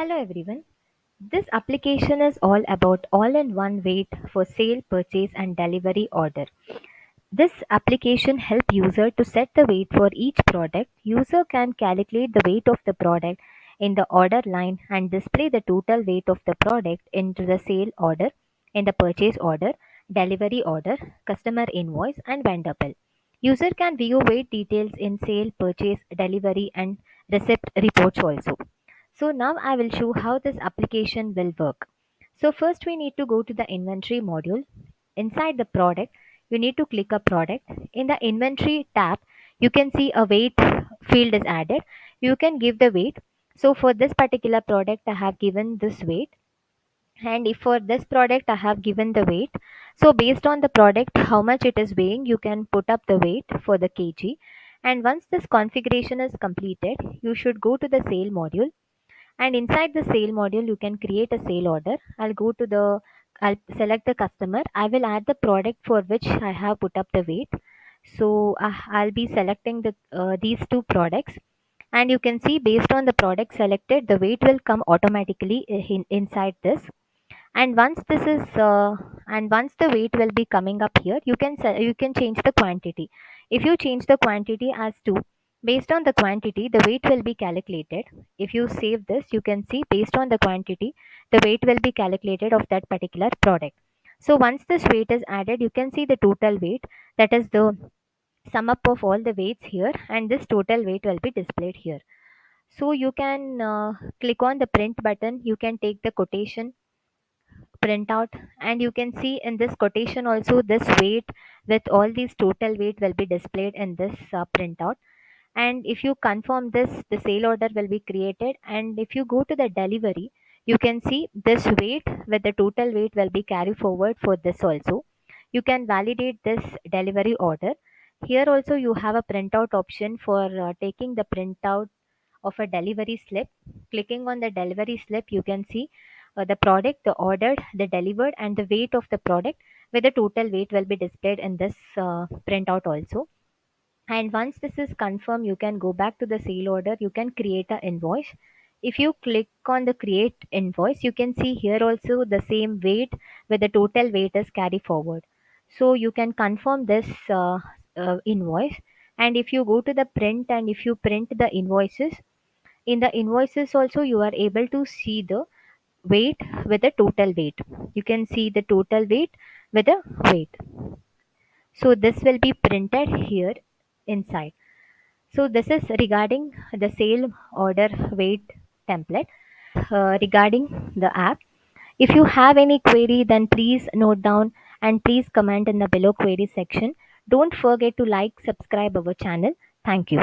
Hello everyone. This application is all about all-in-one weight for sale, purchase and delivery order. This application help user to set the weight for each product. User can calculate the weight of the product in the order line and display the total weight of the product into the sale order, in the purchase order, delivery order, customer invoice and vendor bill. User can view weight details in sale, purchase, delivery and receipt reports also. So now I will show how this application will work. So first we need to go to the inventory module. Inside the product, you need to click a product. In the inventory tab, you can see a weight field is added. You can give the weight. So for this particular product, I have given this weight. And if for this product, I have given the weight. So based on the product, how much it is weighing, you can put up the weight for the kg. And once this configuration is completed, you should go to the sale module, and inside the sale module you can create a sale order. I'll select the customer. I will add the product for which I have put up the weight. So I'll be selecting these two products, and you can see based on the product selected the weight will come automatically inside this. And once the weight will be coming up here, you can change the quantity. If you change the quantity as 2, based on the quantity the weight will be calculated. If you save this, you can see based on the quantity the weight will be calculated of that particular product. So once this weight is added, you can see the total weight, that is the sum up of all the weights here, and this total weight will be displayed here. So you can click on the print button. You can take the quotation printout, and you can see in this quotation also this weight with all these total weight will be displayed in this printout. And if you confirm this, the sale order will be created. And if you go to the delivery, you can see this weight with the total weight will be carried forward for this also. You can validate this delivery order. Here also you have a printout option for taking the printout of a delivery slip. Clicking on the delivery slip, you can see the product, the ordered, the delivered, and the weight of the product with the total weight will be displayed in this printout also. And once this is confirmed, you can go back to the sale order. You can create an invoice. If you click on the create invoice, you can see here also the same weight with the total weight is carried forward. So you can confirm this invoice. And if you go to the print and if you print the invoices, in the invoices also you are able to see the weight with the total weight. You can see the total weight with the weight. So this will be printed here inside. So this is regarding the sale order weight template. Regarding the app, if you have any query, then please note down and please comment in the below query section. Don't forget to like, subscribe our channel. Thank you.